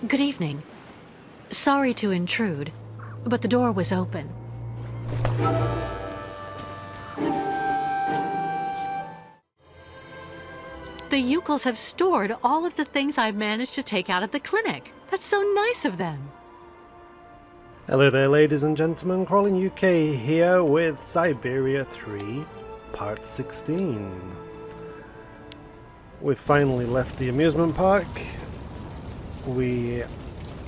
Good evening. Sorry to intrude, but the door was open. The Youkols have stored all of the things I managed to take out of the clinic. That's so nice of them. Hello there, ladies and gentlemen. CrawlinUK here with Syberia 3, Part 16. We've finally left the amusement park. We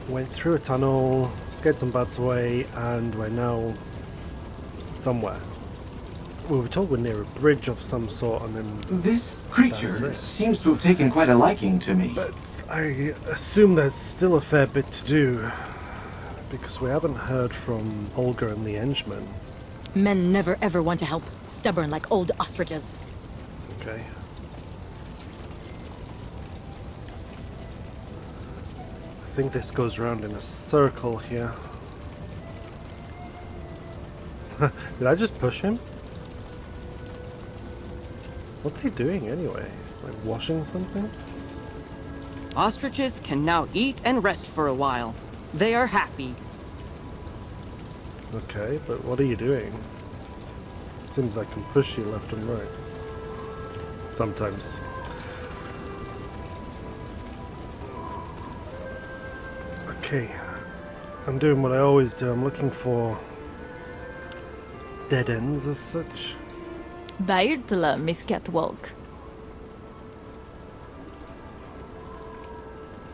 went through a tunnel, scared some bats away, and we're now somewhere. We were told we're near a bridge of some sort, and then... This creature seems to have taken quite a liking to me. But I assume there's still a fair bit to do, because we haven't heard from Olga and the Henchmen. Men never ever want to help. Stubborn like old ostriches. Okay. I think this goes around in a circle here. Did I just push him? What's he doing anyway? Like washing something? Ostriches can now eat and rest for a while. They are happy. Okay, but what are you doing? Seems I can push you left and right. Sometimes. Okay. I'm doing what I always do. I'm looking for dead ends as such. Bairtla, Miss Catwalk.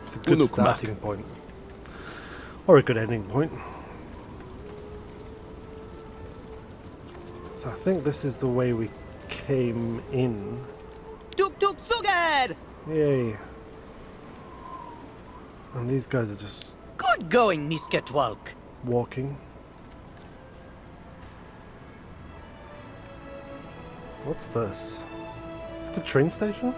It's a good starting point. Or a good ending point. So I think this is the way we came in. Tuk tuk sugar! Yay. And these guys are just Good going, Miss Catwalk. walking. What's this? Is it the train station?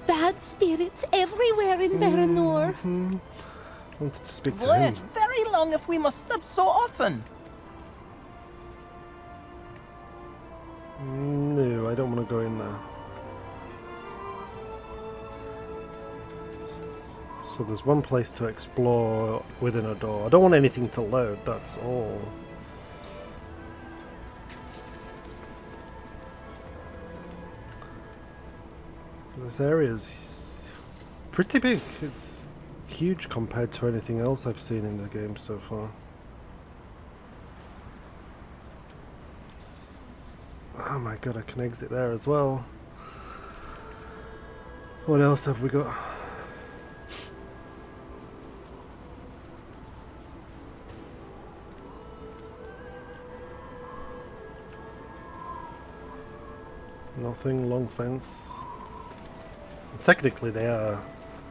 Bad spirits everywhere in Baranor. Wanted to speak to Wait, him. very long if we must stop so often. No, I don't want to go in there. So there's one place to explore within a door. I don't want anything to load, that's all. This area's pretty big. It's huge compared to anything else I've seen in the game so far. Oh my god, I can exit there as well. What else have we got? Nothing, long fence. Technically they are,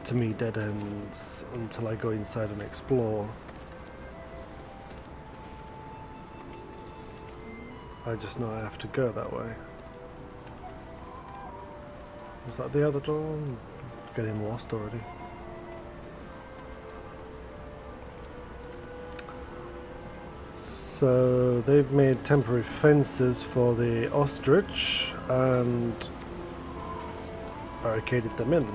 to me, dead ends until I go inside and explore. I just know I have to go that way. Was that the other door? I'm getting lost already. So they've made temporary fences for the ostrich and barricaded them in.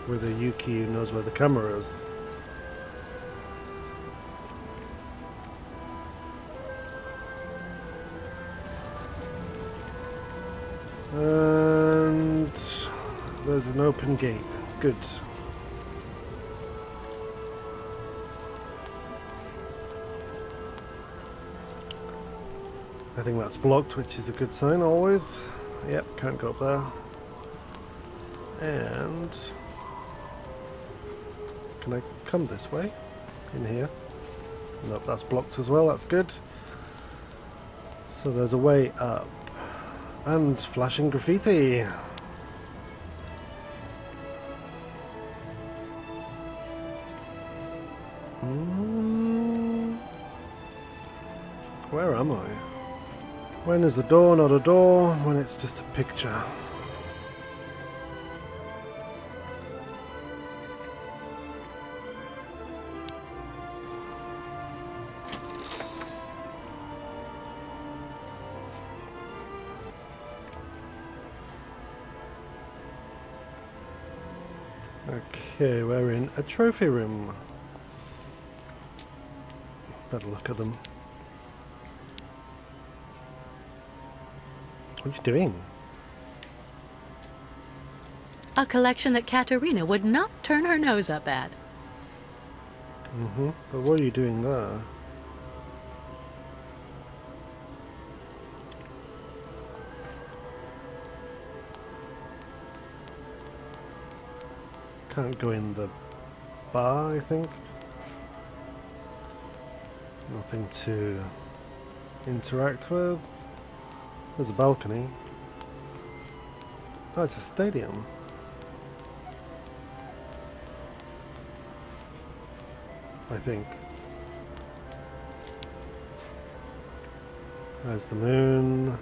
With a Yuki who knows where the camera is. And there's an open gate. Good. I think that's blocked, which is a good sign always. Yep, can't go up there. And can I come this way? In here? Nope, that's blocked as well, that's good. So there's a way up. And flashing graffiti. Where am I? When is a door not a door? When it's just a picture. Okay, we're in a trophy room. Better look at them. What are you doing? A collection that Katerina would not turn her nose up at. But what are you doing there? Can't go in the bar, I think. Nothing to interact with. There's a balcony. Oh, it's a stadium. I think. There's the moon.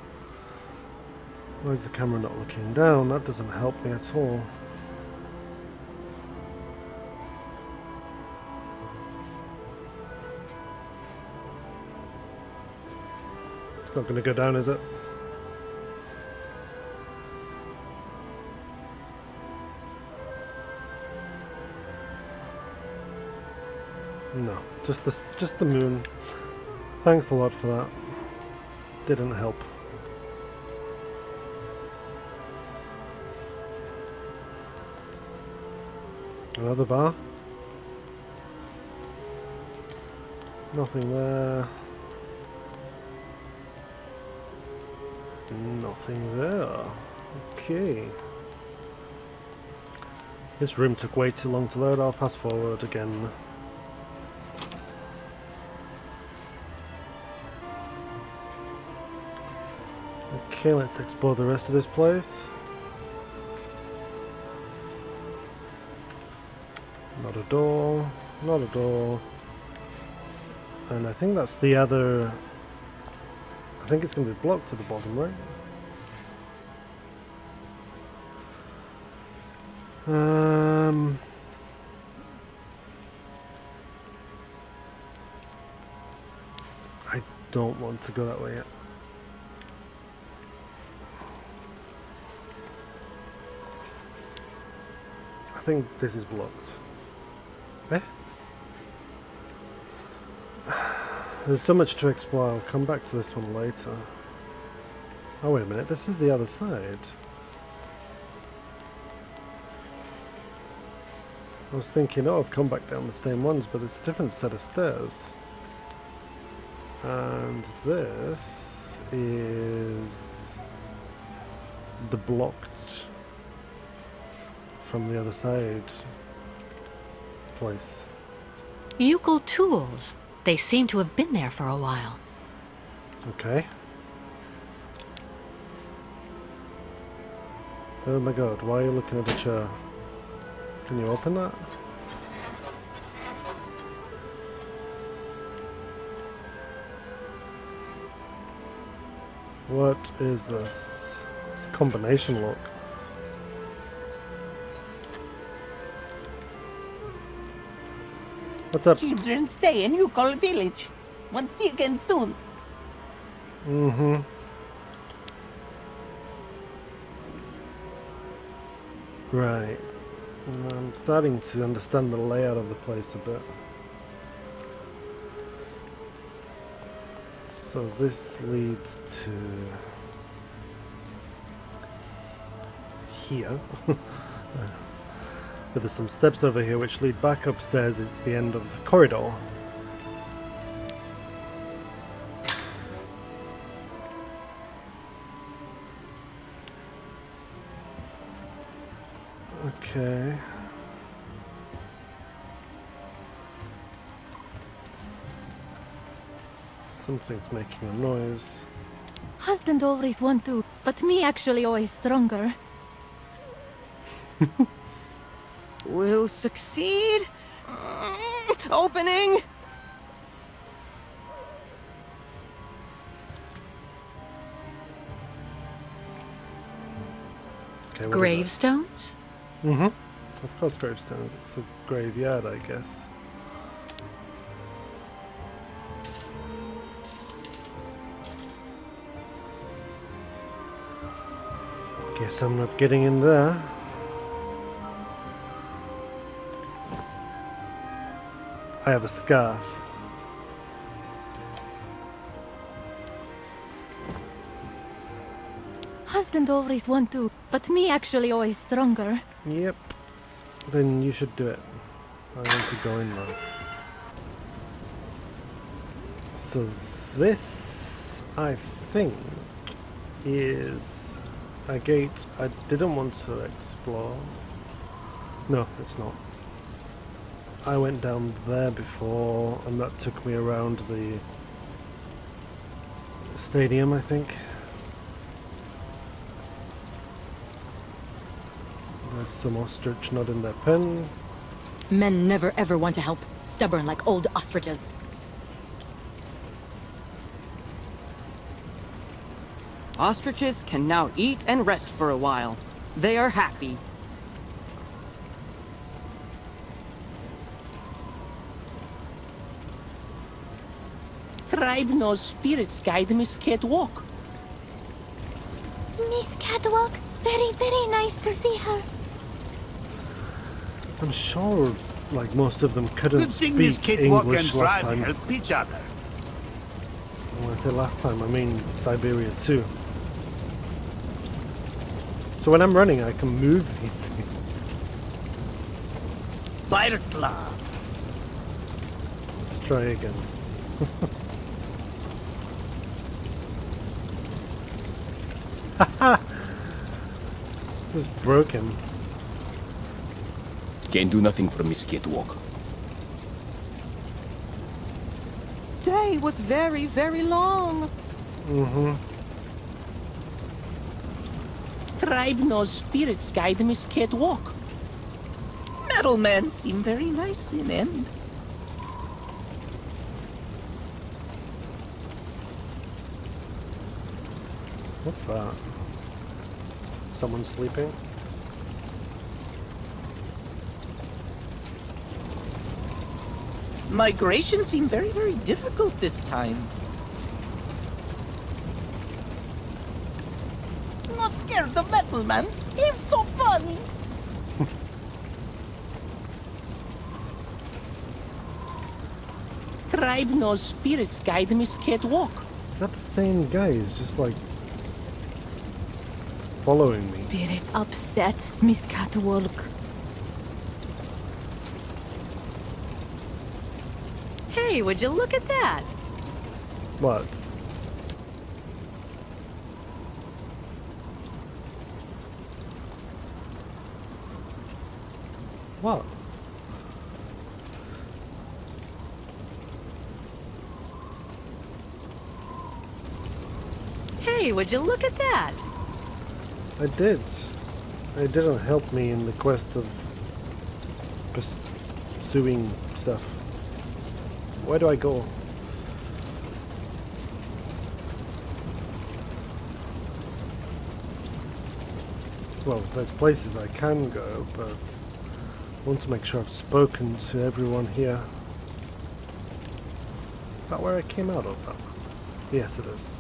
Why is the camera not looking down? That doesn't help me at all. It's not going to go down, is it? No, just the moon. Thanks a lot for that. Didn't help. Another bar. Nothing there. Nothing there. Okay. This room took way too long to load. I'll fast forward again. Okay, let's explore the rest of this place. Not a door, not a door. And I think that's the other... I think it's going to be blocked at the bottom, right? I don't want to go that way yet. I think this is blocked. Eh? There's so much to explore. I'll come back to this one later. Oh wait a minute, this is the other side. I was thinking, oh, I've come back down the same ones, but it's a different set of stairs. And this is the blocked from the other side place. Youkol tools. They seem to have been there for a while. Okay. Oh my god, why are you looking at a chair? Can you open that? What is this? It's a combination lock. What's up? Children, stay in Youkol village. Want to see you again soon. Mm-hmm. Right. I'm starting to understand the layout of the place a bit. So this leads to here. But there's some steps over here which lead back upstairs. It's the end of the corridor. Okay. Something's making a noise. Husband always want to, but me actually always stronger. We'll succeed. Opening. Okay, Gravestones? Mm-hmm. Of course gravestones. It's a graveyard, I guess. Guess I'm not getting in there. I have a scarf. Husband always want to, but me actually always stronger. Yep. Then you should do it. I want to go in now. So this, I think, is a gate I didn't want to explore. No, it's not. I went down there before, and that took me around the stadium, I think. There's some ostrich nodding their pen. Men never ever want to help. Stubborn like old ostriches. Ostriches can now eat and rest for a while. They are happy. Tribe knows spirits guide Miss Catwalk. Miss Catwalk, very, very nice to see her. I'm sure, like, most of them couldn't Good thing Miss speak Catwalk and English last Tribe time. help each other. When I say last time, I mean Syberia too. So when I'm running, I can move these things. Bartla. Let's try again. Just broke him. Can't do nothing for Miss Catwalk. Day was very, very long. Mm-hmm. Tribe knows spirits guide Miss Catwalk. Metal men seem very nice in end. What's that? Someone sleeping? Migration seemed very, very difficult this time. Not scared of metal man. He's so funny. Tribe knows spirits guide Miss Catwalk. Is that the same guy? He's just like following me. Spirits upset, Miss Catwalk. Hey, would you look at that? What? What? Hey, would you look at that? I did. It didn't help me in the quest of pursuing stuff. Where do I go? Well, there's places I can go, but I want to make sure I've spoken to everyone here. Is that where I came out of? Yes, it is.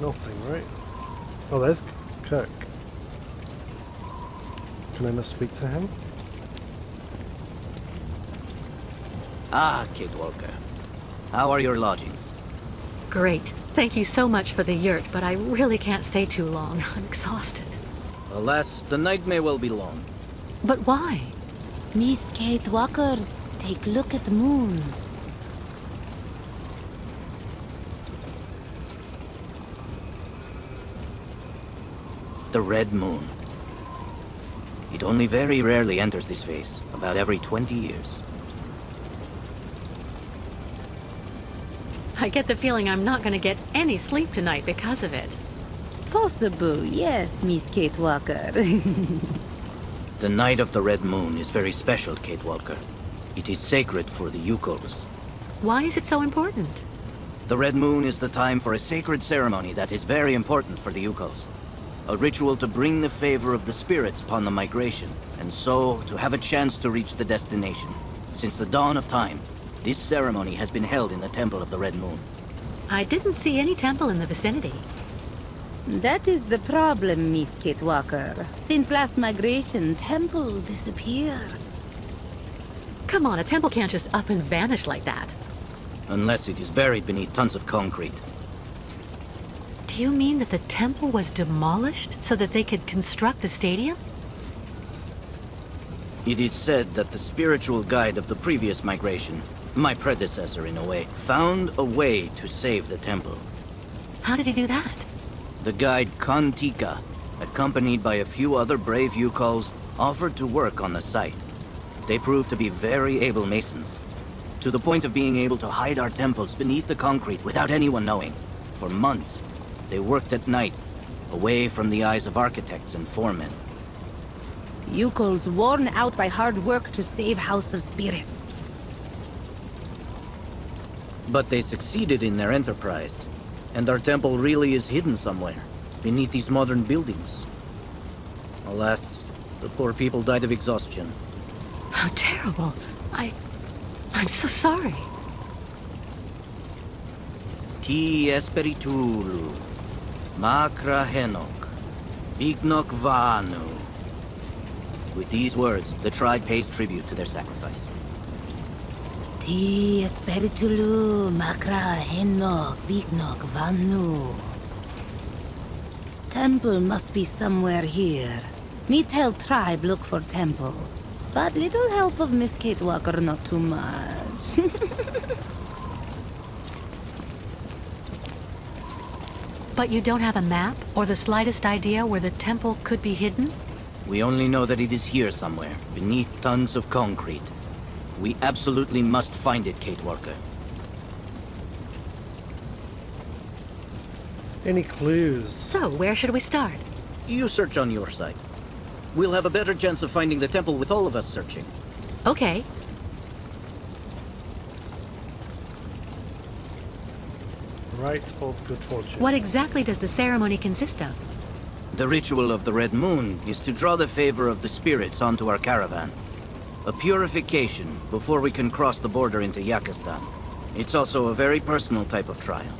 Nothing, right? Oh, there's Kurk. Can I not speak to him? Ah, Kid Walker. How are your lodgings? Great. Thank you so much for the yurt, but I really can't stay too long. I'm exhausted. Alas, the night may well be long. But why? Miss Kate Walker, take look at the moon. The Red Moon. It only very rarely enters this phase, about every 20 years. I get the feeling I'm not going to get any sleep tonight because of it. Possible, yes, Miss Kate Walker. The night of the Red Moon is very special, Kate Walker. It is sacred for the Youkols. Why is it so important? The Red Moon is the time for a sacred ceremony that is very important for the Youkols. A ritual to bring the favor of the spirits upon the migration, and so to have a chance to reach the destination. Since the dawn of time, this ceremony has been held in the Temple of the Red Moon. I didn't see any temple in the vicinity. That is the problem, Miss Walker. Since last migration, temple disappeared. Come on, a temple can't just up and vanish like that. Unless it is buried beneath tons of concrete. Do you mean that the temple was demolished so that they could construct the stadium? It is said that the spiritual guide of the previous migration, my predecessor in a way, found a way to save the temple. How did he do that? The guide Kahn, accompanied by a few other brave Youkols, offered to work on the site. They proved to be very able masons, to the point of being able to hide our temples beneath the concrete without anyone knowing. For months, they worked at night, away from the eyes of architects and foremen. Youkols worn out by hard work to save House of Spirits. But they succeeded in their enterprise, and our temple really is hidden somewhere, beneath these modern buildings. Alas, the poor people died of exhaustion. How terrible. I'm so sorry. Ti Espiritulu, Makra Henok, Bignok Vanu. With these words, the tribe pays tribute to their sacrifice. Ti Espiritulu, Makra Henok, Bignok Vanu. Temple must be somewhere here. Me tell tribe look for temple. But little help of Miss Walker, not too much. But you don't have a map or the slightest idea where the temple could be hidden? We only know that it is here somewhere, beneath tons of concrete. We absolutely must find it, Walker. Any clues? So, where should we start? You search on your side. We'll have a better chance of finding the temple with all of us searching. Okay. Rites of good fortune. What exactly does the ceremony consist of? The ritual of the Red Moon is to draw the favor of the spirits onto our caravan. A purification before we can cross the border into Yakistan. It's also a very personal type of trial.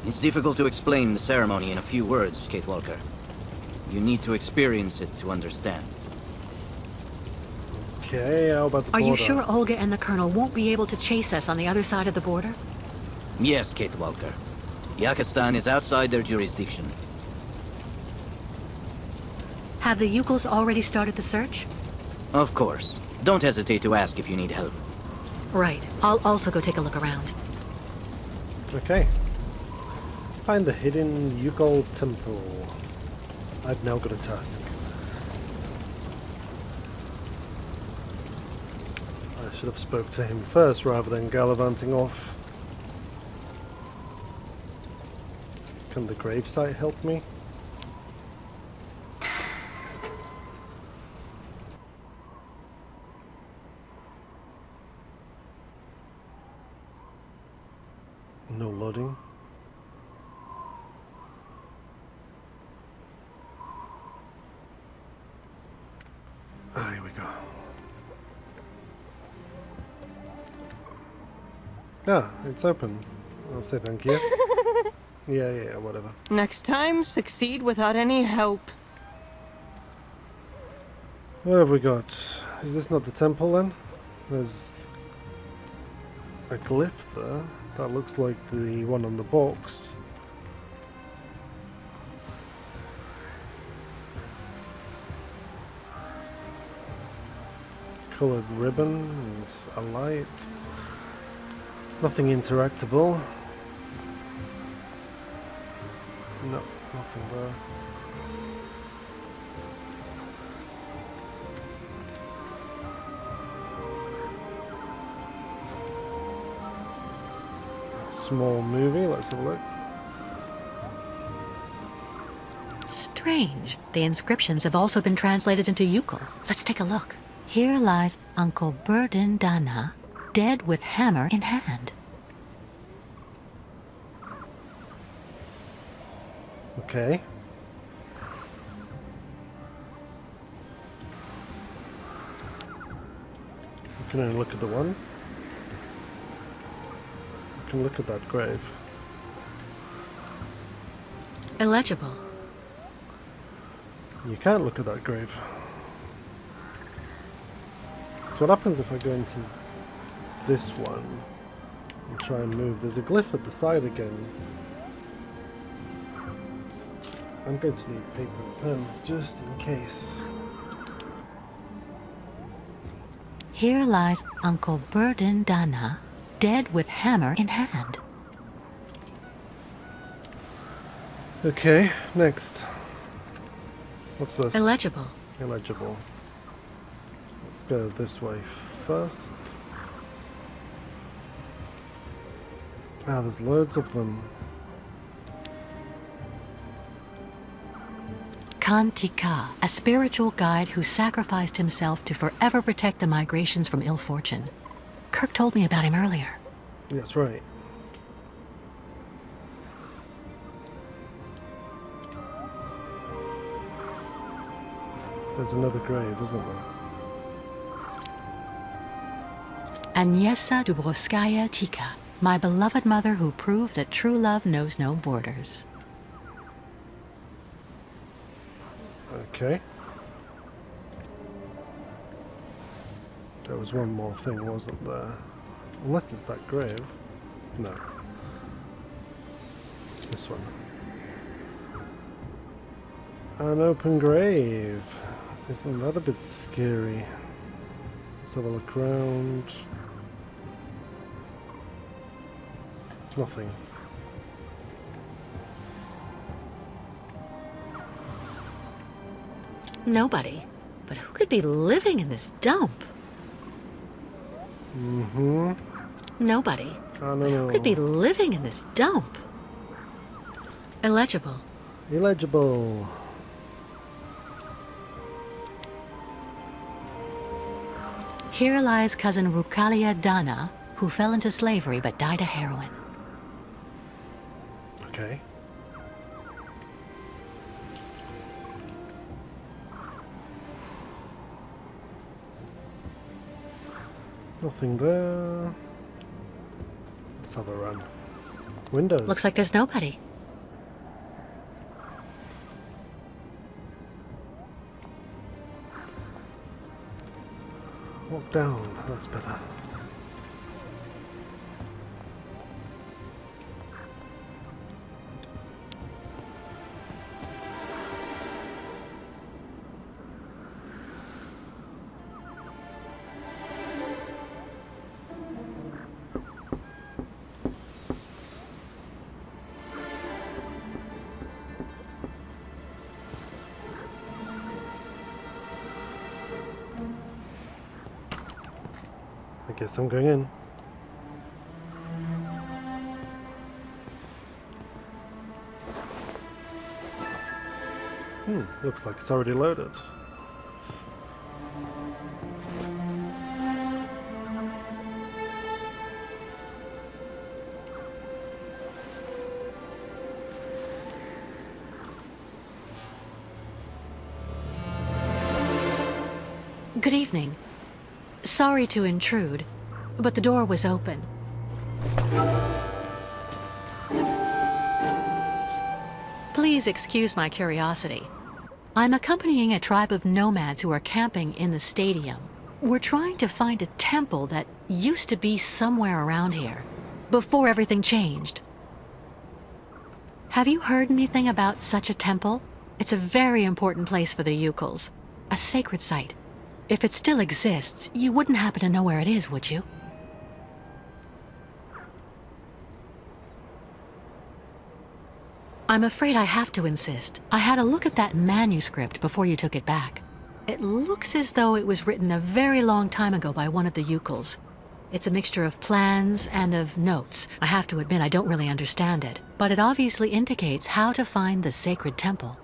It's difficult to explain the ceremony in a few words, Walker. You need to experience it to understand. Okay, how about the border? Are you sure Olga and the Colonel won't be able to chase us on the other side of the border? Yes, Walker. Yakistan is outside their jurisdiction. Have the Youkols already started the search? Of course. Don't hesitate to ask if you need help. Right. I'll also go take a look around. Okay. Find the hidden Youkol temple. I've now got a task. I should have spoke to him first rather than gallivanting off. Can the gravesite help me? No loading. Ah, here we go. Ah, it's open. I'll say thank you. Yeah, whatever. Next time, succeed without any help. What have we got? Is this not the temple then? There's a glyph there. That looks like the one on the box. Coloured ribbon and a light. Nothing interactable. No, nothing there. Small movie, let's have a look. Strange. The inscriptions have also been translated into Youkol. Let's take a look. Here lies Uncle Burden Dana, dead with hammer in hand. Okay. You can only look at the one. You can look at that grave. Illegible. You can't look at that grave. So what happens if I go into this one and try and move? There's a glyph at the side again. I'm going to need paper and pen just in case. Here lies Uncle Burden Dana, dead with hammer in hand. Okay, next. What's this? Illegible. Illegible. Let's go this way first. Ah, there's loads of them. Kahn, a spiritual guide who sacrificed himself to forever protect the migrations from ill fortune. Kurk told me about him earlier. That's right. There's another grave, isn't there? Agnieszka Dubrovskaya Tika, my beloved mother who proved that true love knows no borders. Okay. There was one more thing, wasn't there? Unless it's that grave. No. This one. An open grave. Isn't that a bit scary? Let's have a look around. Nothing. Nobody. But who could be living in this dump? Mm-hmm. Nobody. I don't But know. who could be living in this dump? Illegible. Illegible. Here lies cousin Rukalia Dana, who fell into slavery but died of heroin. Okay. Nothing there. Let's have a run. Windows. Looks like there's nobody. Walk down. That's better. I guess I'm going in. Looks like it's already loaded. Good evening. Sorry to intrude, but the door was open. Please excuse my curiosity. I'm accompanying a tribe of nomads who are camping in the stadium. We're trying to find a temple that used to be somewhere around here, before everything changed. Have you heard anything about such a temple? It's a very important place for the Youkols, a sacred site. If it still exists, you wouldn't happen to know where it is, would you? I'm afraid I have to insist. I had a look at that manuscript before you took it back. It looks as though it was written a very long time ago by one of the Youkols. It's a mixture of plans and of notes. I have to admit I don't really understand it, but it obviously indicates how to find the sacred temple.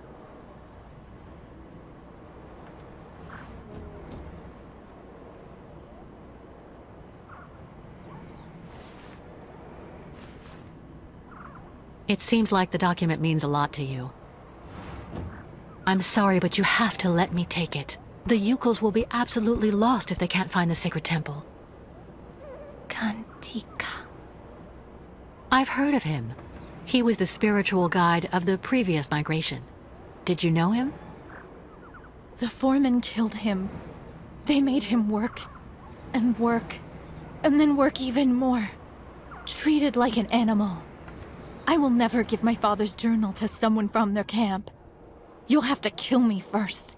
It seems like the document means a lot to you. I'm sorry, but you have to let me take it. The Youkols will be absolutely lost if they can't find the sacred temple. Kantika. I've heard of him. He was the spiritual guide of the previous migration. Did you know him? The foreman killed him. They made him work, and work, and then work even more. Treated like an animal. I will never give my father's journal to someone from their camp. You'll have to kill me first.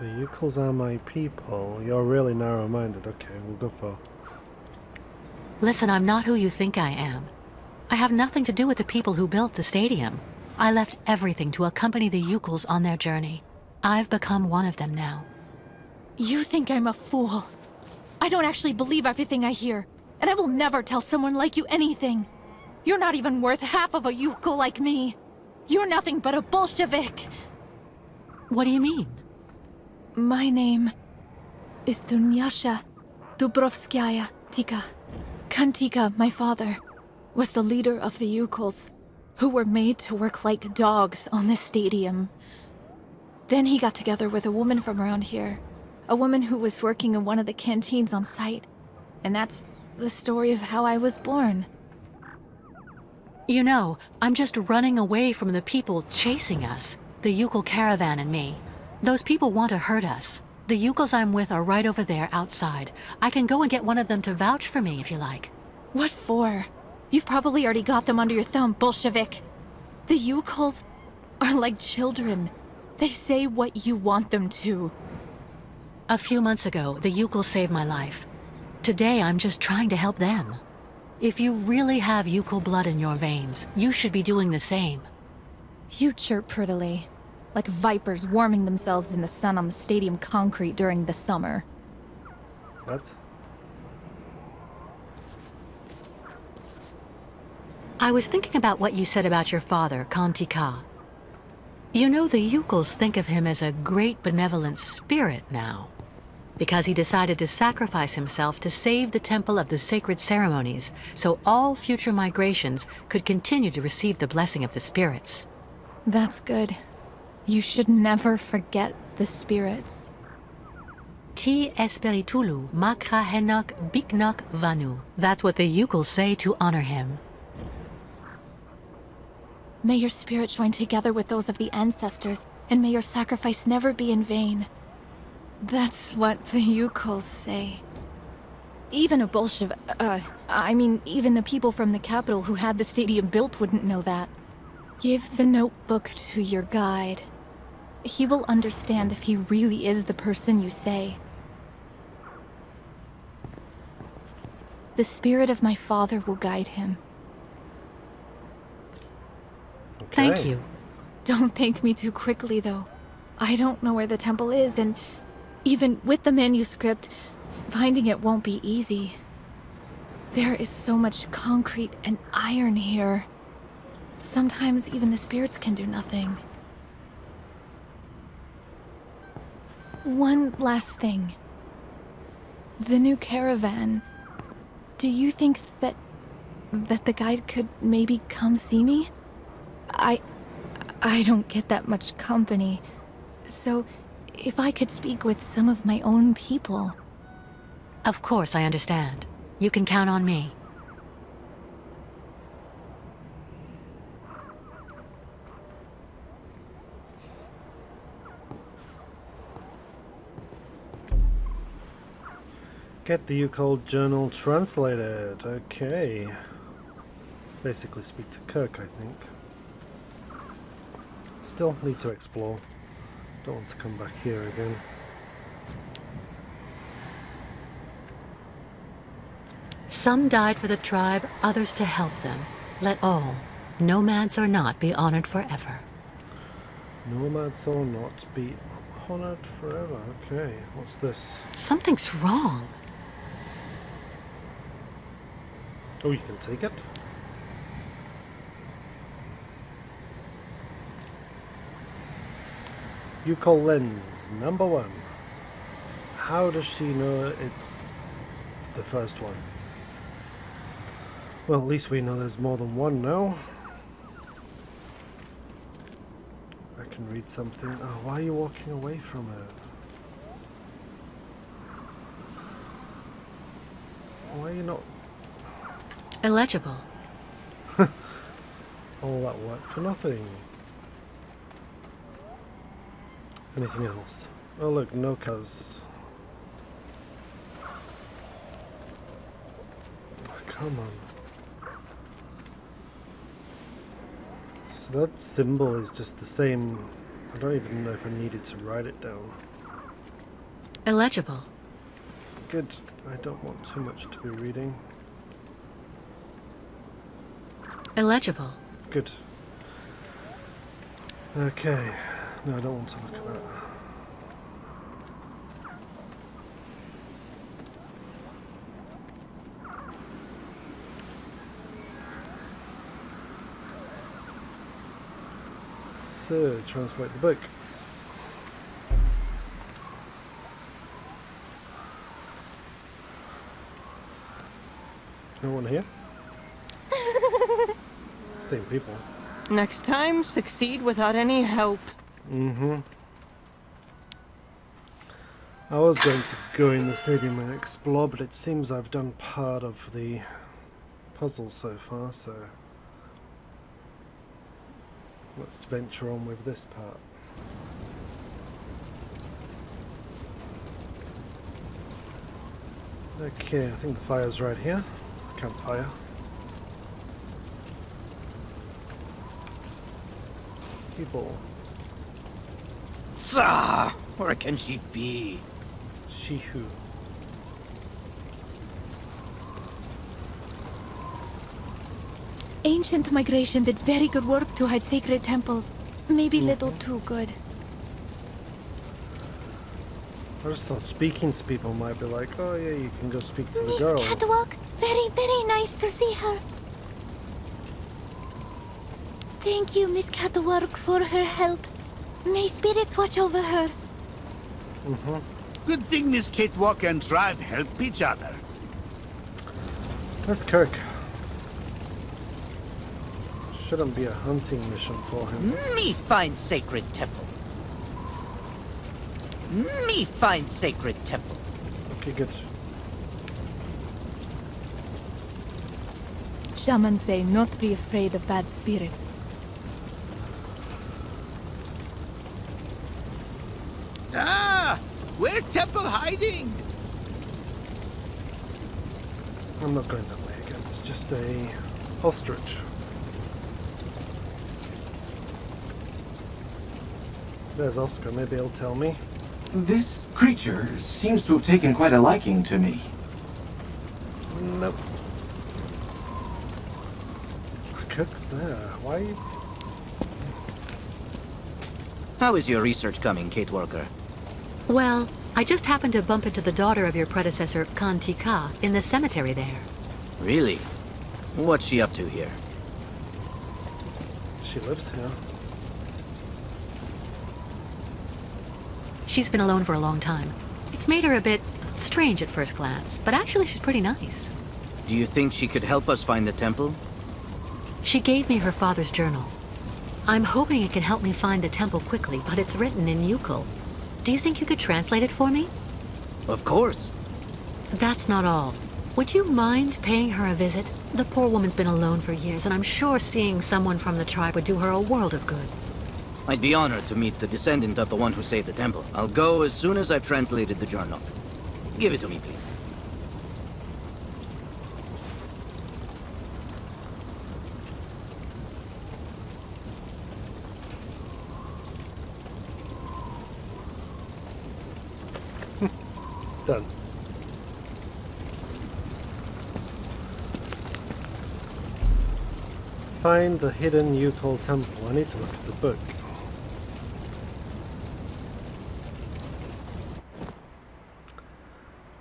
The Youkols are my people. You're really narrow-minded. Okay, we'll go for... Listen, I'm not who you think I am. I have nothing to do with the people who built the stadium. I left everything to accompany the Youkols on their journey. I've become one of them now. You think I'm a fool. I don't actually believe everything I hear, and I will never tell someone like you anything. You're not even worth half of a Youkol like me. You're nothing but a Bolshevik. What do you mean? My name is Dunyasha Dubrovskaya Tika. Kahn Tika, my father, was the leader of the Youkols, who were made to work like dogs on this stadium. Then he got together with a woman from around here, a woman who was working in one of the canteens on site. And that's the story of how I was born. You know, I'm just running away from the people chasing us. The Youkol caravan and me. Those people want to hurt us. The Youkols I'm with are right over there outside. I can go and get one of them to vouch for me if you like. What for? You've probably already got them under your thumb, Bolshevik. The Youkols are like children. They say what you want them to. A few months ago, the Youkol saved my life. Today, I'm just trying to help them. If you really have Youkol blood in your veins, you should be doing the same. You chirp prettily, like vipers warming themselves in the sun on the stadium concrete during the summer. What? I was thinking about what you said about your father, Kahn Tika. You know, the Youkols think of him as a great benevolent spirit now, because he decided to sacrifice himself to save the temple of the sacred ceremonies, so all future migrations could continue to receive the blessing of the spirits. That's good. You should never forget the spirits. Ti Espiritulu Makra Henok Biknok Vanu. That's what the Youkols say to honor him. May your spirit join together with those of the ancestors, and may your sacrifice never be in vain. That's what the Youkols say. Even a Bolshevik, even the people from the capital who had the stadium built wouldn't know that. Give the notebook to your guide. He will understand if he really is the person you say. The spirit of my father will guide him. Thank Okay. you. Don't thank me too quickly, though. I don't know where the temple is, and even with the manuscript, finding it won't be easy. There is so much concrete and iron here. Sometimes even the spirits can do nothing. One last thing. The new caravan. Do you think that the guide could maybe come see me? I don't get that much company. So, if I could speak with some of my own people. Of course, I understand. You can count on me. Get the Youkol journal translated. Okay. Basically speak to Kurk, I think. Still need to explore. Don't want to come back here again. Some died for the tribe, others to help them. Let all, nomads or not, be honored forever. Nomads or not, be honored forever. Okay, what's this? Something's wrong. Oh, you can take it? Youkol lens, number 1. How does she know it's the first one? Well, at least we know there's more than one now. I can read something. Oh, why are you walking away from it? Why are you not... Illegible. All that work for nothing. Anything else? Oh look, no cuz. Oh, come on. So that symbol is just the same. I don't even know if I needed to write it down. Illegible. Good. I don't want too much to be reading. Illegible. Good. Okay. No, I don't want to look at that. So, translate the book. No one here? Same people. Next time, succeed without any help. Mm-hmm. I was going to go in the stadium and explore, but it seems I've done part of the puzzle so far, so let's venture on with this part. Okay, I think the fire's right here. Campfire. People. Zah! Where can she be? She who? Ancient migration did very good work to hide sacred temple. Maybe little too good. I just thought speaking to people might be like, oh yeah, you can go speak to the Miss girl. Catwalk, very nice to see her. Thank you, Miss Catwalk, for her help. May spirits watch over her. Mm-hmm. Good thing Miss Catwalk and Tribe help each other. That's Kurk. Shouldn't be a hunting mission for him. Me find sacred temple. Me find sacred temple. Okay, good. Shamans say not be afraid of bad spirits. Ah! Where temple hiding? I'm not going that way again. It's just a ostrich. There's Oscar. Maybe he'll tell me. This creature seems to have taken quite a liking to me. Nope. Cook's there. Why? How is your research coming, Kate Walker? Well, I just happened to bump into the daughter of your predecessor, Kahn in the cemetery there. Really? What's she up to here? She lives here. She's been alone for a long time. It's made her a bit strange at first glance, but actually she's pretty nice. Do you think she could help us find the temple? She gave me her father's journal. I'm hoping it can help me find the temple quickly, but it's written in Youkol. Do you think you could translate it for me? Of course. That's not all. Would you mind paying her a visit? The poor woman's been alone for years, and I'm sure seeing someone from the tribe would do her a world of good. I'd be honored to meet the descendant of the one who saved the temple. I'll go as soon as I've translated the journal. Give it to me, please. Done. Find the hidden Youkol temple. I need to look at the book.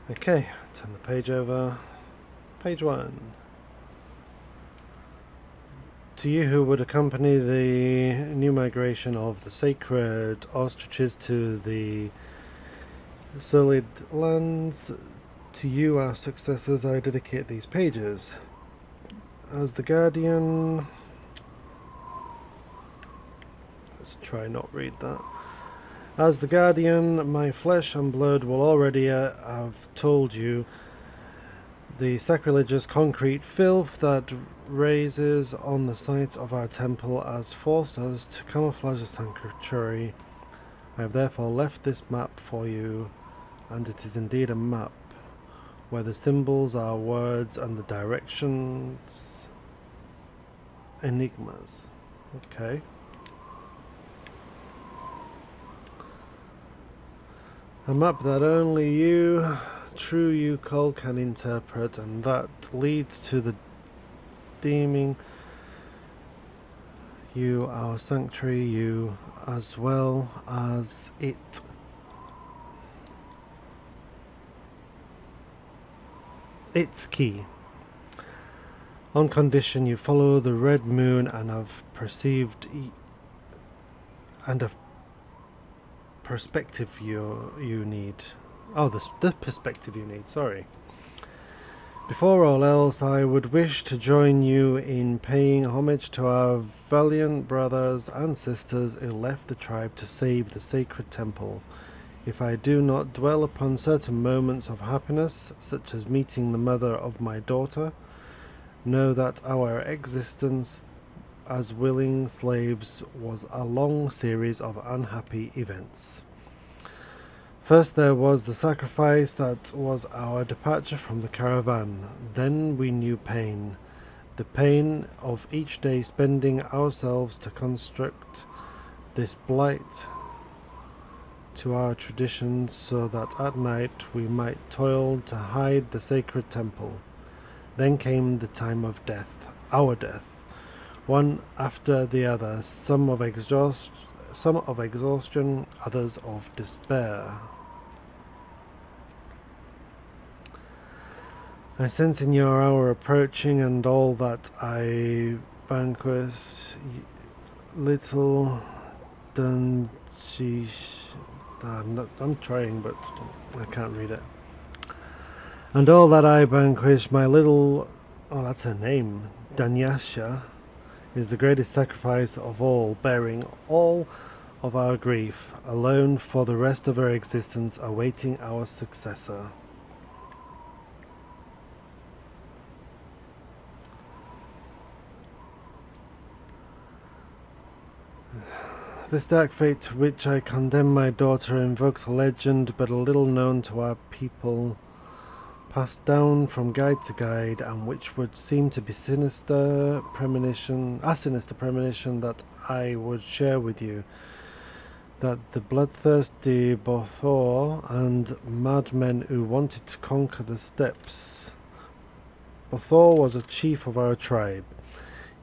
Okay, turn the page over. Page 1. To you who would accompany the new migration of the sacred ostriches to the solid lands, to you, our successors, I dedicate these pages. As the guardian... Let's try not read that. As the guardian, my flesh and blood will already have told you the sacrilegious concrete filth that raises on the site of our temple has forced us to camouflage the sanctuary I have therefore left this map for you, and it is indeed a map, where the symbols are words and the directions enigmas. Okay. A map that only you, true Youkol, can interpret, and that leads to the deeming you our sanctuary, you as well as it. Its key. On condition you follow the red moon and have perceived and have perspective you need. Oh, the perspective you need, sorry. Before all else, I would wish to join you in paying homage to our valiant brothers and sisters who left the tribe to save the sacred temple. If I do not dwell upon certain moments of happiness, such as meeting the mother of my daughter, know that our existence as willing slaves was a long series of unhappy events. First there was the sacrifice that was our departure from the caravan. Then we knew pain. The pain of each day spending ourselves to construct this blight to our traditions so that at night we might toil to hide the sacred temple. Then came the time of death, our death, one after the other, some of exhaustion, others of despair. I sense in your hour approaching, and all that I vanquish, little Dunyasha. I'm trying, but I can't read it. And all that I vanquish, my little, oh, that's her name, Dunyasha, is the greatest sacrifice of all, bearing all of our grief, alone for the rest of our existence, awaiting our successor. This dark fate to which I condemn my daughter invokes a legend but a little known to our people, passed down from guide to guide, and which would seem to be a sinister premonition that I would share with you, that the bloodthirsty Bothor and madmen who wanted to conquer the steppes. Bothor was a chief of our tribe.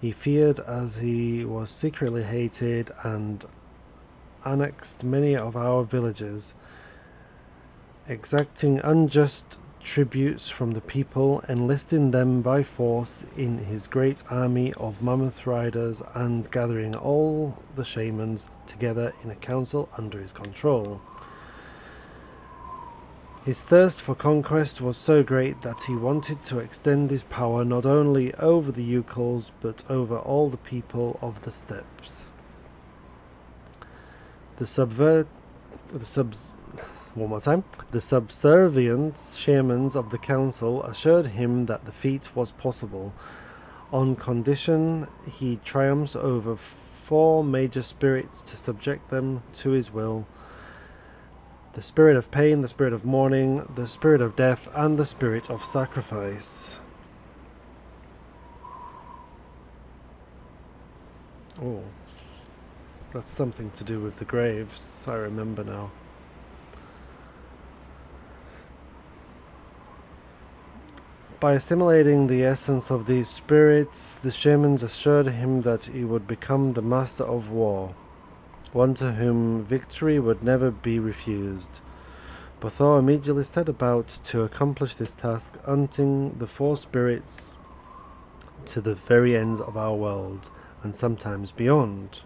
He feared as he was secretly hated and annexed many of our villages, exacting unjust tributes from the people, enlisting them by force in his great army of mammoth riders, and gathering all the shamans together in a council under his control. His thirst for conquest was so great that he wanted to extend his power not only over the Youkols but over all the people of the steppes. The subservient shamans of the council assured him that the feat was possible, on condition he triumphs over 4 major spirits to subject them to his will: the spirit of pain, the spirit of mourning, the spirit of death, and the spirit of sacrifice. Oh, that's something to do with the graves, I remember now. By assimilating the essence of these spirits, the shamans assured him that he would become the master of war, one to whom victory would never be refused. Bothor immediately set about to accomplish this task, hunting the 4 spirits to the very ends of our world, and sometimes beyond.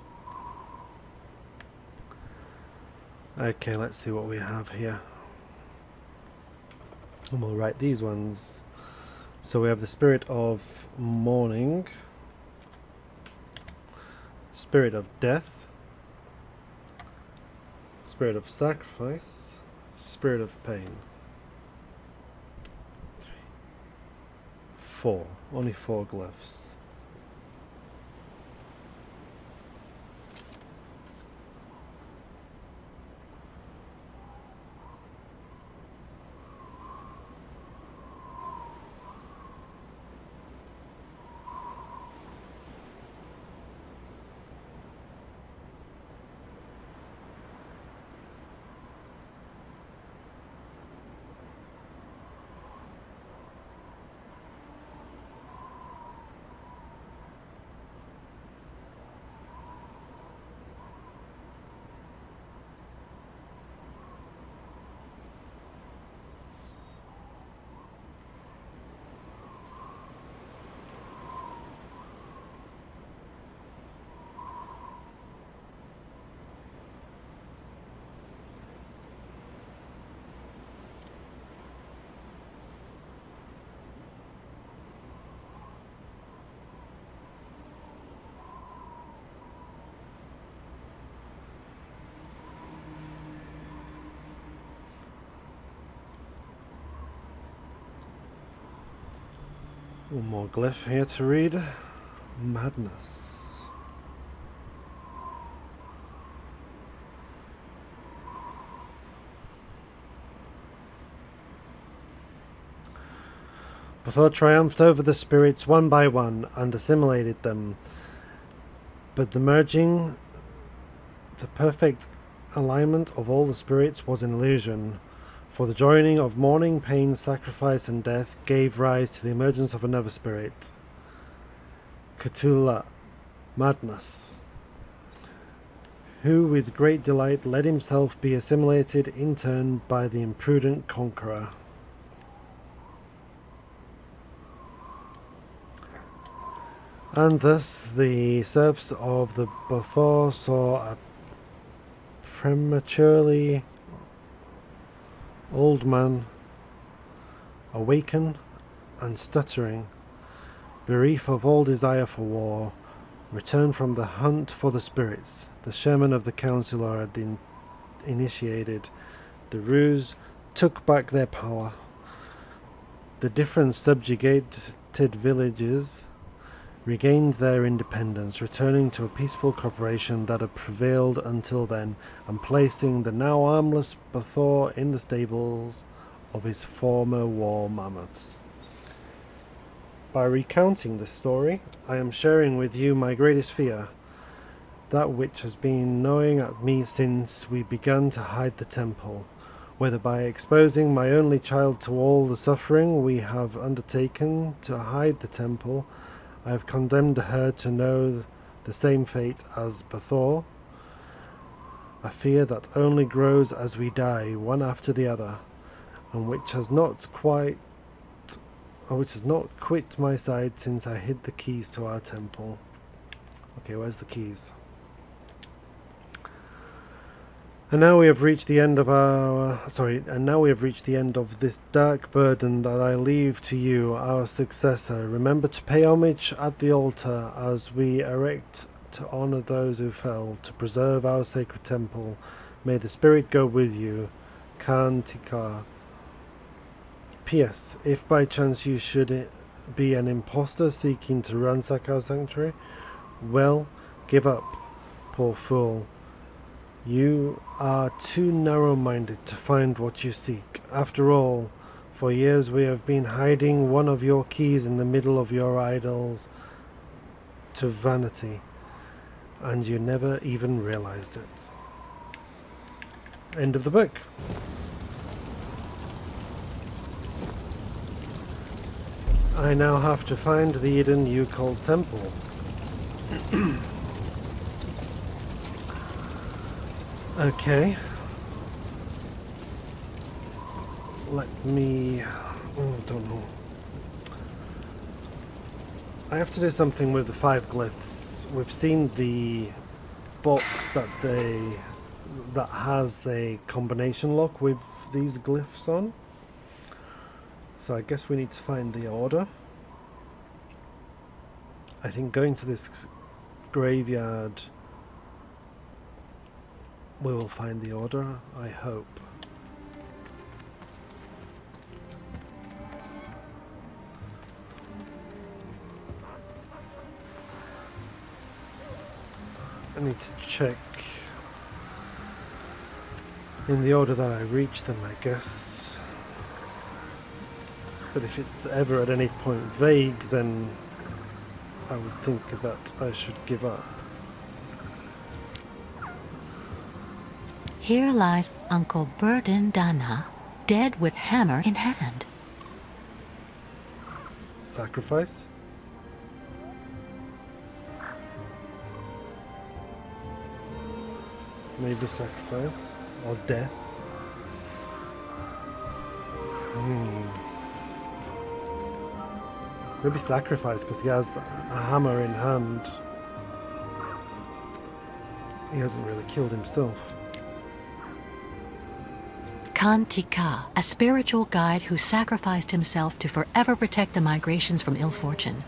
Okay, let's see what we have here. And we'll write these ones. So we have the spirit of mourning, spirit of death, spirit of sacrifice, spirit of pain. 4. Only 4 glyphs. One more glyph here to read. Madness. Before triumphed over the spirits one by one and assimilated them, but the merging, the perfect alignment of all the spirits was an illusion, for the joining of mourning, pain, sacrifice and death gave rise to the emergence of another spirit, Cthulhu, madness, who with great delight let himself be assimilated in turn by the imprudent conqueror. And thus the serfs of the before saw a prematurely old man awaken and stuttering, bereft of all desire for war, return from the hunt for the spirits. The shaman of the councilor had initiated the ruse, took back their power. The different subjugated villages regained their independence, returning to a peaceful cooperation that had prevailed until then, and placing the now armless Bathor in the stables of his former war mammoths. By recounting this story, I am sharing with you my greatest fear, that which has been gnawing at me since we began to hide the temple, whether by exposing my only child to all the suffering we have undertaken to hide the temple, I have condemned her to know the same fate as Bathor, a fear that only grows as we die, one after the other, and which has not quit my side since I hid the keys to our temple. Okay, where's the keys? And now we have reached the end of this dark burden that I leave to you, our successor. Remember to pay homage at the altar as we erect to honor those who fell, to preserve our sacred temple. May the spirit go with you. Kahn. P.S. If by chance you should be an impostor seeking to ransack our sanctuary, well, give up, poor fool. You are too narrow-minded to find what you seek. After all, for years we have been hiding one of your keys in the middle of your idols to vanity, and you never even realized it. End of the book. I now have to find the hidden Youkol temple. Okay. Let me... don't know. I have to do something with the 5 glyphs. We've seen the box that has a combination lock with these glyphs on. So I guess we need to find the order. I think going to this graveyard, we will find the order, I hope. I need to check in the order that I reach them, I guess. But if it's ever at any point vague, then I would think that I should give up. Here lies Uncle Burden Dana, dead with hammer in hand. Sacrifice? Maybe sacrifice? Or death? Maybe sacrifice, because he has a hammer in hand. He hasn't really killed himself. Kahn, a spiritual guide who sacrificed himself to forever protect the migrations from ill fortune.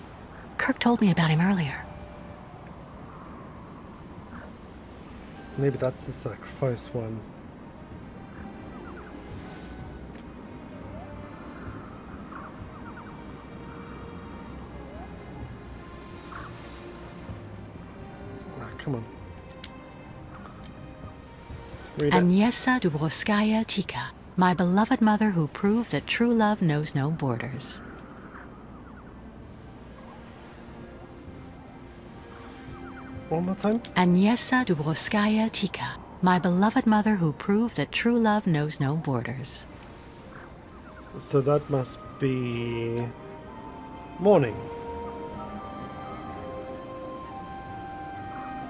Kurk told me about him earlier. Maybe that's the sacrifice one. Come on. Read it. Agnieszka Dubrovskaya Tika, my beloved mother who proved that true love knows no borders. One more time. Agnieszka Dubrovskaya Tika, my beloved mother who proved that true love knows no borders. So that must be morning.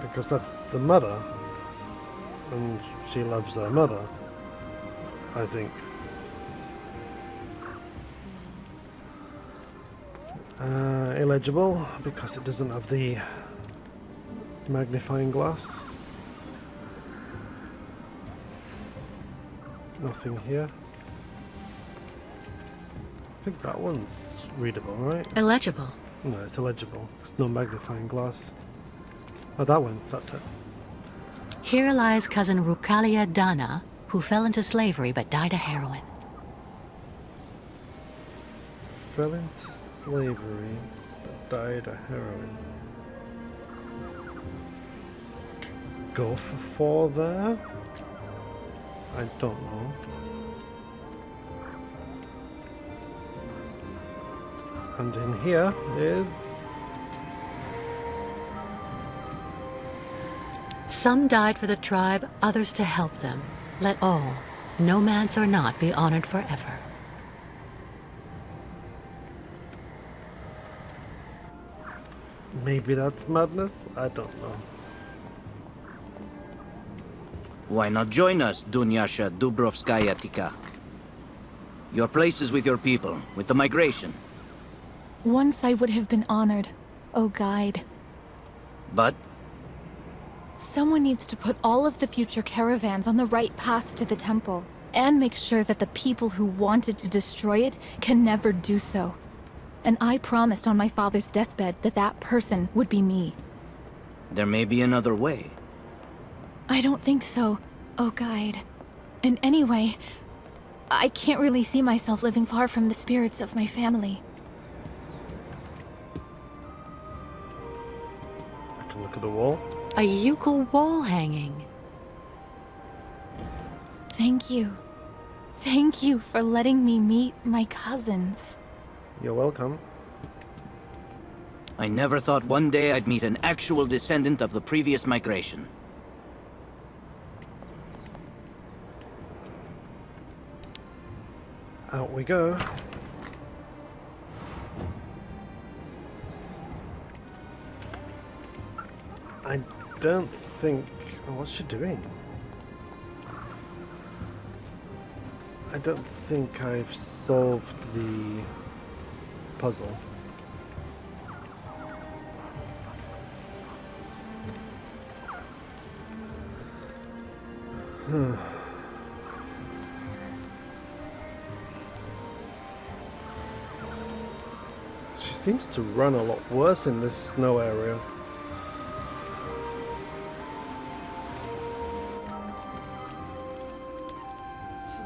Because that's the mother. And she loves her mother, I think. Illegible because it doesn't have the magnifying glass. Nothing here. I think that one's readable, right? Illegible. No, it's illegible. There's no magnifying glass. Oh, that one. That's it. Here lies cousin Rukalia Dana, who fell into slavery but died of heroin. Fell into slavery but died of heroin. Go for 4 there? I don't know. And in here is... Some died for the tribe, others to help them. Let all, nomads or not, be honored forever. Maybe that's madness? I don't know. Why not join us, Dunyasha Dubrovskaya Tika? Your place is with your people, with the migration. Once I would have been honored, O guide. But Someone needs to put all of the future caravans on the right path to the temple, and make sure that the people who wanted to destroy it can never do so. And I promised on my father's deathbed that that person would be me. there may be another way. I don't think so, O guide. And anyway, I can't really see myself living far from the spirits of my family. I can look at the wall. A Youkol wall hanging. Thank you. Thank you for letting me meet my cousins. You're welcome. I never thought one day I'd meet an actual descendant of the previous migration. Out we go. I don't think... Oh, what's she doing? I don't think I've solved the puzzle. She seems to run a lot worse in this snow area.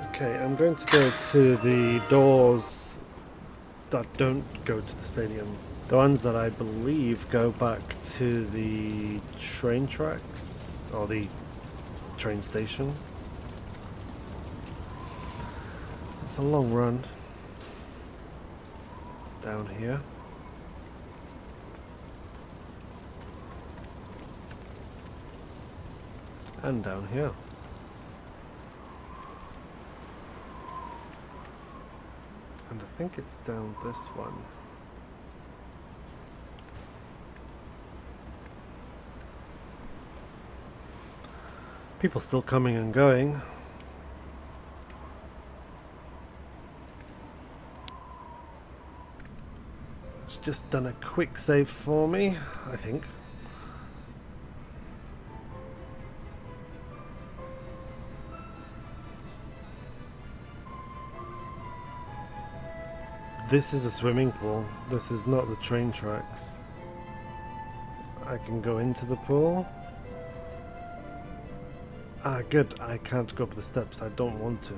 Okay, I'm going to go to the doors that don't go to the stadium. The ones that I believe go back to the train tracks, or the train station. It's a long run. Down here. And down here. And I think it's down this one. People still coming and going. It's just done a quick save for me, I think. This is a swimming pool. This is not the train tracks. I can go into the pool. Ah, good. I can't go up the steps. I don't want to.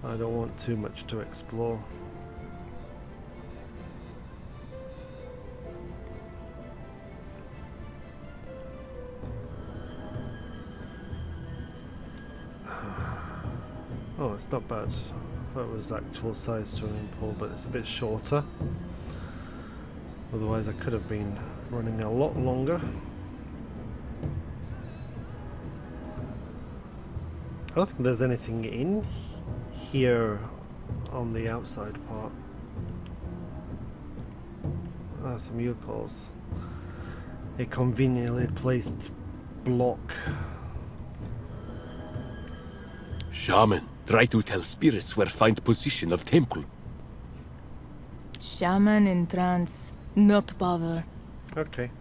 I don't want too much to explore. Oh, it's not bad. I thought it was actual size swimming pool, but it's a bit shorter. Otherwise I could have been running a lot longer. I don't think there's anything in here on the outside part. Ah, some Youkols. A conveniently placed block. Shaman, try to tell spirits where find position of temple. Shaman in trance. Not bother. Okay.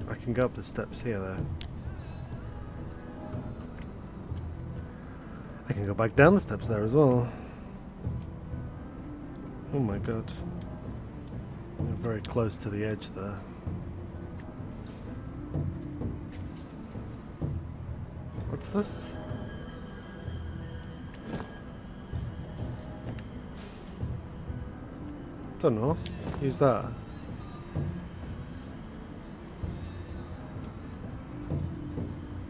I can go up the steps here though. I can go back down the steps there as well. Oh my god. We're very close to the edge there. What's this? Don't know. Use that.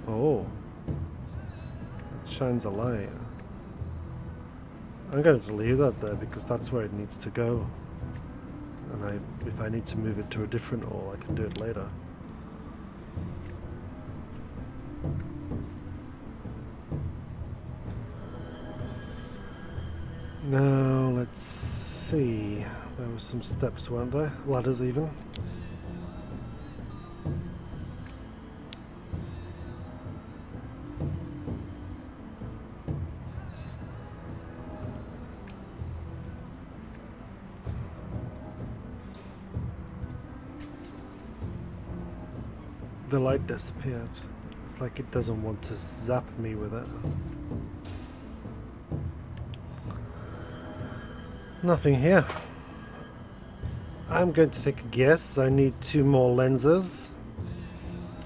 Oh. It shines a light. I'm going to leave that there because that's where it needs to go. And if I need to move it to a different hole, I can do it later. Now, let's see. There were some steps, weren't there? Ladders even. The light disappeared. It's like it doesn't want to zap me with it. Nothing here. I'm going to take a guess. I need 2 more lenses.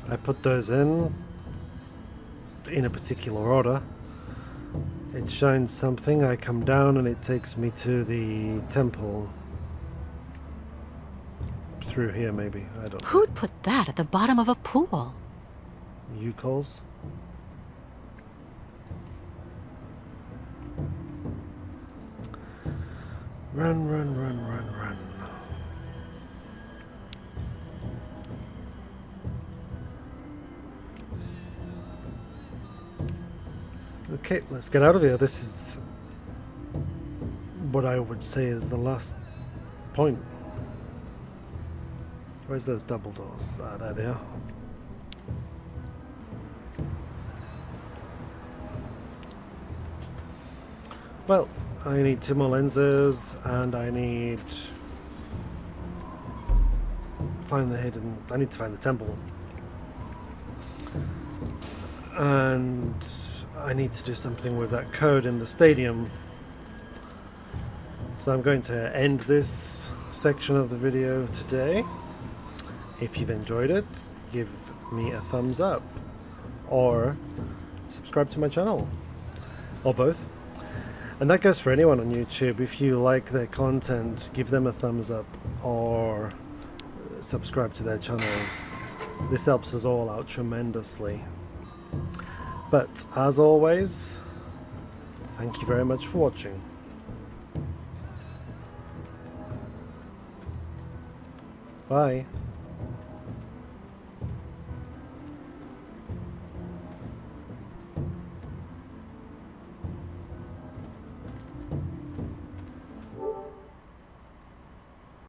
I put those in a particular order. It shines something. I come down and it takes me to the temple. Through here maybe. I don't know. Who'd put that at the bottom of a pool? Youkols? Run, run, run, run, run. Okay, let's get out of here. This is what I would say is the last point. Where's those double doors? Ah, there they are. Well, I need 2 more lenses, and I need I need to find the temple. And I need to do something with that code in the stadium. So I'm going to end this section of the video today. If you've enjoyed it, give me a thumbs up, or subscribe to my channel, or both. And that goes for anyone on YouTube. If you like their content, give them a thumbs up or subscribe to their channels. This helps us all out tremendously. But as always, thank you very much for watching. Bye.